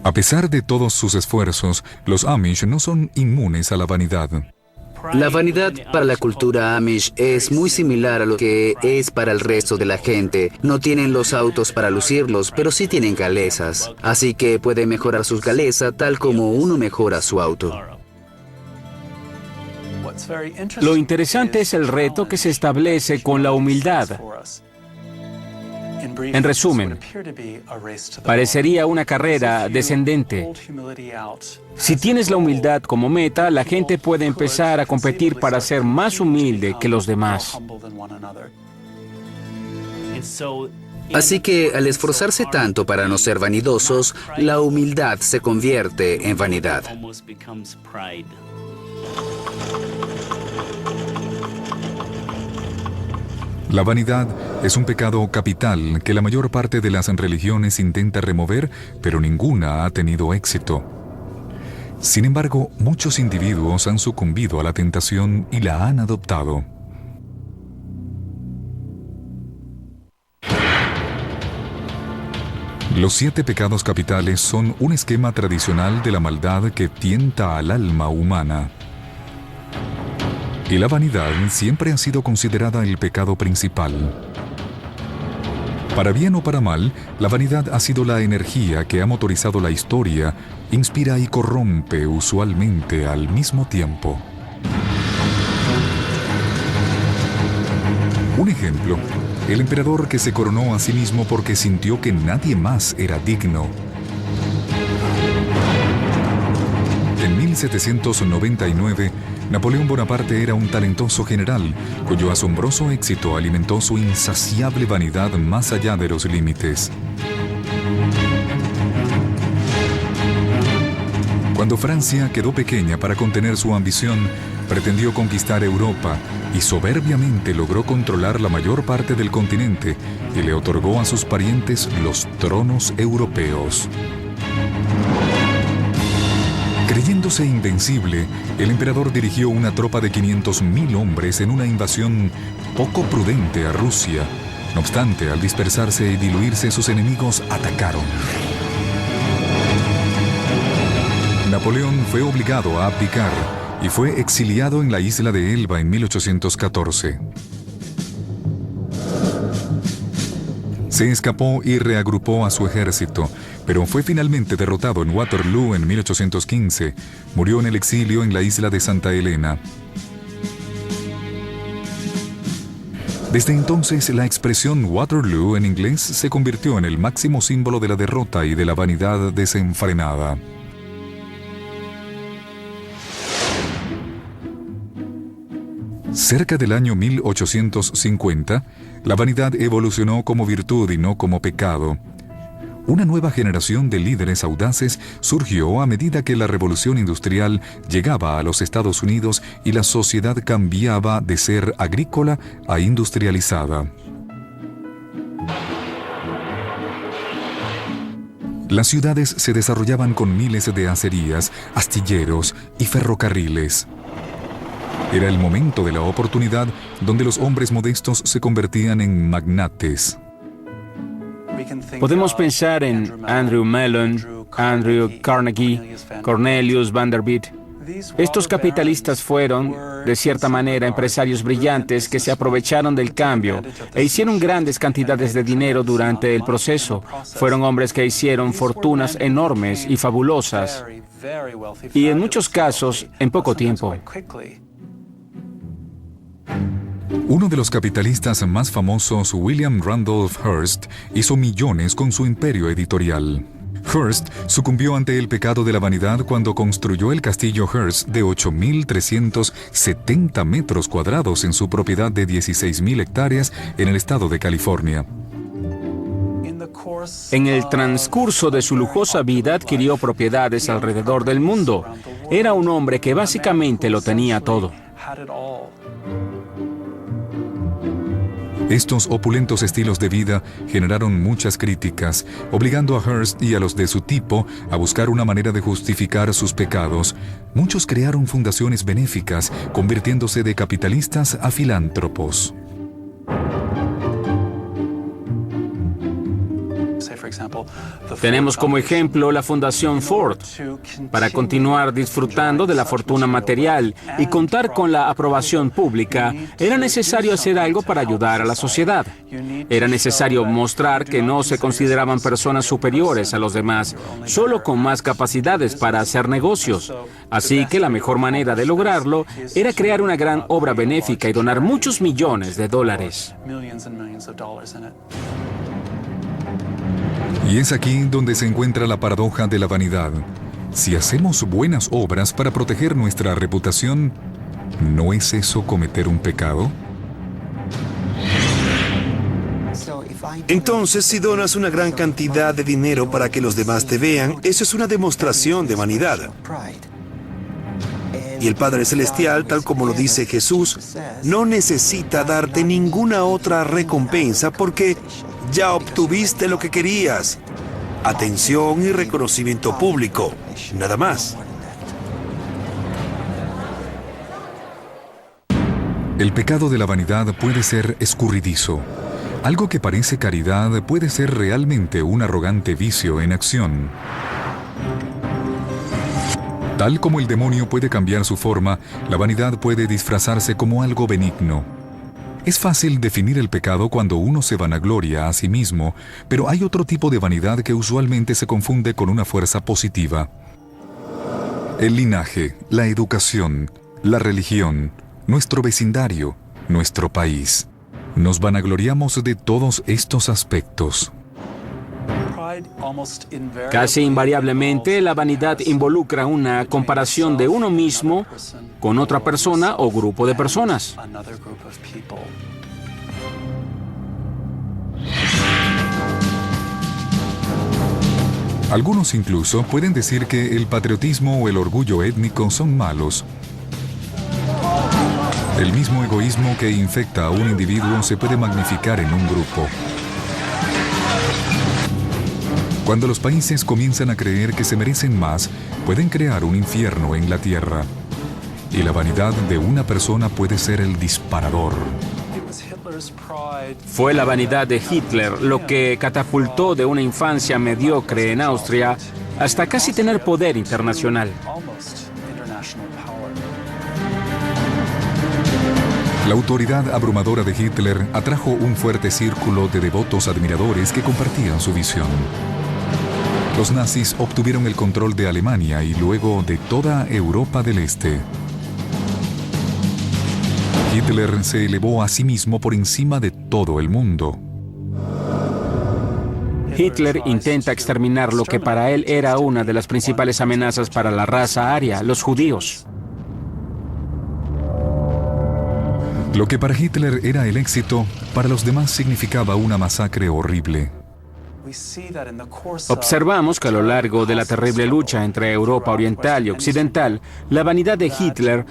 A pesar de todos sus esfuerzos, los Amish no son inmunes a la vanidad. La vanidad para la cultura Amish es muy similar a lo que es para el resto de la gente. No tienen los autos para lucirlos, pero sí tienen galezas. Así que pueden mejorar sus galezas tal como uno mejora su auto. Lo interesante es el reto que se establece con la humildad. En resumen, parecería una carrera descendente. Si tienes la humildad como meta, la gente puede empezar a competir para ser más humilde que los demás. Así que al esforzarse tanto para no ser vanidosos, la humildad se convierte en vanidad. La vanidad es un pecado capital que la mayor parte de las religiones intenta remover, pero ninguna ha tenido éxito. Sin embargo, muchos individuos han sucumbido a la tentación y la han adoptado. Los 7 pecados capitales son un esquema tradicional de la maldad que tienta al alma humana. Y la vanidad siempre ha sido considerada el pecado principal. Para bien o para mal, la vanidad ha sido la energía que ha motorizado la historia, inspira y corrompe usualmente al mismo tiempo. Un ejemplo, el emperador que se coronó a sí mismo porque sintió que nadie más era digno. En 1799, Napoleón Bonaparte era un talentoso general, cuyo asombroso éxito alimentó su insaciable vanidad más allá de los límites. Cuando Francia quedó pequeña para contener su ambición, pretendió conquistar Europa y soberbiamente logró controlar la mayor parte del continente y le otorgó a sus parientes los tronos europeos. Creyéndose invencible, el emperador dirigió una tropa de 500.000 hombres en una invasión poco prudente a Rusia. No obstante, al dispersarse y diluirse, sus enemigos atacaron. Napoleón fue obligado a abdicar y fue exiliado en la isla de Elba en 1814. Se escapó y reagrupó a su ejército, pero fue finalmente derrotado en Waterloo en 1815. Murió en el exilio en la isla de Santa Elena. Desde entonces, la expresión Waterloo en inglés se convirtió en el máximo símbolo de la derrota y de la vanidad desenfrenada. Cerca del año 1850, la vanidad evolucionó como virtud y no como pecado. Una nueva generación de líderes audaces surgió a medida que la revolución industrial llegaba a los Estados Unidos y la sociedad cambiaba de ser agrícola a industrializada. Las ciudades se desarrollaban con miles de acerías, astilleros y ferrocarriles. Era el momento de la oportunidad donde los hombres modestos se convertían en magnates. Podemos pensar en Andrew Mellon, Andrew Carnegie, Cornelius Vanderbilt. Estos capitalistas fueron, de cierta manera, empresarios brillantes que se aprovecharon del cambio e hicieron grandes cantidades de dinero durante el proceso. Fueron hombres que hicieron fortunas enormes y fabulosas, y en muchos casos, en poco tiempo. Uno de los capitalistas más famosos, William Randolph Hearst, hizo millones con su imperio editorial. Hearst sucumbió ante el pecado de la vanidad cuando construyó el castillo Hearst de 8.370 metros cuadrados en su propiedad de 16.000 hectáreas en el estado de California. En el transcurso de su lujosa vida adquirió propiedades alrededor del mundo. Era un hombre que básicamente lo tenía todo. Estos opulentos estilos de vida generaron muchas críticas, obligando a Hearst y a los de su tipo a buscar una manera de justificar sus pecados. Muchos crearon fundaciones benéficas, convirtiéndose de capitalistas a filántropos. Tenemos como ejemplo la Fundación Ford. Para continuar disfrutando de la fortuna material y contar con la aprobación pública, era necesario hacer algo para ayudar a la sociedad. Era necesario mostrar que no se consideraban personas superiores a los demás, solo con más capacidades para hacer negocios. Así que la mejor manera de lograrlo era crear una gran obra benéfica y donar muchos millones de dólares. Y es aquí donde se encuentra la paradoja de la vanidad. Si hacemos buenas obras para proteger nuestra reputación, ¿no es eso cometer un pecado? Entonces, si donas una gran cantidad de dinero para que los demás te vean, eso es una demostración de vanidad. Y el Padre Celestial, tal como lo dice Jesús, no necesita darte ninguna otra recompensa porque ya obtuviste lo que querías. Atención y reconocimiento público, nada más. El pecado de la vanidad puede ser escurridizo. Algo que parece caridad puede ser realmente un arrogante vicio en acción. Tal como el demonio puede cambiar su forma, la vanidad puede disfrazarse como algo benigno. Es fácil definir el pecado cuando uno se vanagloria a sí mismo, pero hay otro tipo de vanidad que usualmente se confunde con una fuerza positiva. El linaje, la educación, la religión, nuestro vecindario, nuestro país. Nos vanagloriamos de todos estos aspectos. Casi invariablemente, la vanidad involucra una comparación de uno mismo con otra persona o grupo de personas. Algunos incluso pueden decir que el patriotismo o el orgullo étnico son malos. El mismo egoísmo que infecta a un individuo se puede magnificar en un grupo. Cuando los países comienzan a creer que se merecen más, pueden crear un infierno en la tierra. Y la vanidad de una persona puede ser el disparador. Fue la vanidad de Hitler lo que catapultó de una infancia mediocre en Austria hasta casi tener poder internacional. La autoridad abrumadora de Hitler atrajo un fuerte círculo de devotos admiradores que compartían su visión. Los nazis obtuvieron el control de Alemania y luego de toda Europa del Este. Hitler se elevó a sí mismo por encima de todo el mundo. Hitler intenta exterminar lo que para él era una de las principales amenazas para la raza aria, los judíos. Lo que para Hitler era el éxito, para los demás significaba una masacre horrible. Observamos que a lo largo de la terrible lucha entre Europa Oriental y Occidental, la vanidad de Hitler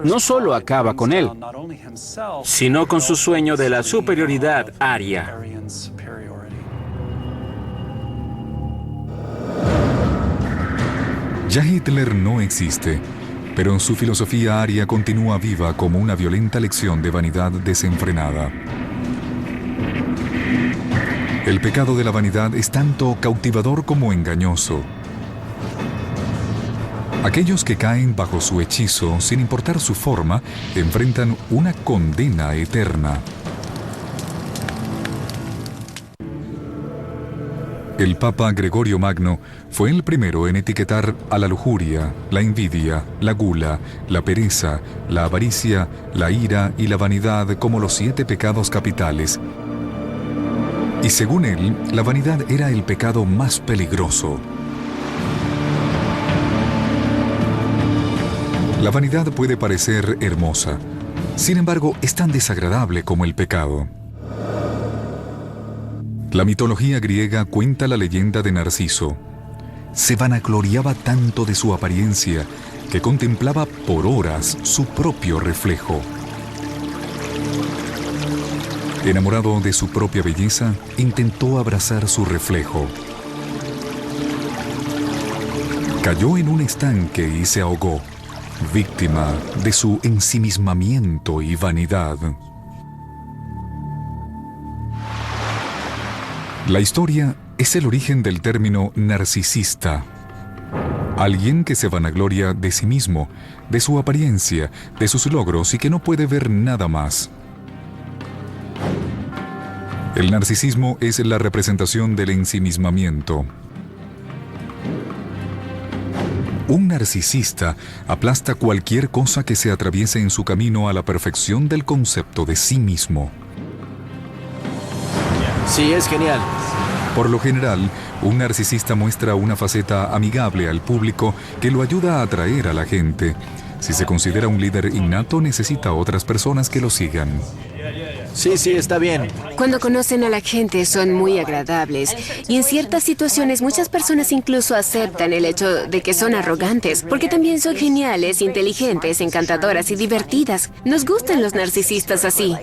no solo acaba con él, sino con su sueño de la superioridad aria. Ya Hitler no existe, pero su filosofía aria continúa viva como una violenta lección de vanidad desenfrenada. El pecado de la vanidad es tanto cautivador como engañoso. Aquellos que caen bajo su hechizo, sin importar su forma, enfrentan una condena eterna. El Papa Gregorio Magno fue el primero en etiquetar a la lujuria, la envidia, la gula, la pereza, la avaricia, la ira y la vanidad como los 7 pecados capitales. Y según él, la vanidad era el pecado más peligroso. La vanidad puede parecer hermosa, sin embargo, es tan desagradable como el pecado. La mitología griega cuenta la leyenda de Narciso. Se vanagloriaba tanto de su apariencia que contemplaba por horas su propio reflejo. Enamorado de su propia belleza, intentó abrazar su reflejo. Cayó en un estanque y se ahogó, víctima de su ensimismamiento y vanidad. La historia es el origen del término narcisista. Alguien que se vanagloria de sí mismo, de su apariencia, de sus logros y que no puede ver nada más. El narcisismo es la representación del ensimismamiento. Un narcisista aplasta cualquier cosa que se atraviese en su camino a la perfección del concepto de sí mismo. Sí, es genial. Por lo general, un narcisista muestra una faceta amigable al público que lo ayuda a atraer a la gente. Si se considera un líder innato, necesita a otras personas que lo sigan. Sí, está bien. Cuando conocen a la gente son muy agradables y en ciertas situaciones muchas personas incluso aceptan el hecho de que son arrogantes porque también son geniales, inteligentes, encantadoras y divertidas. Nos gustan los narcisistas así.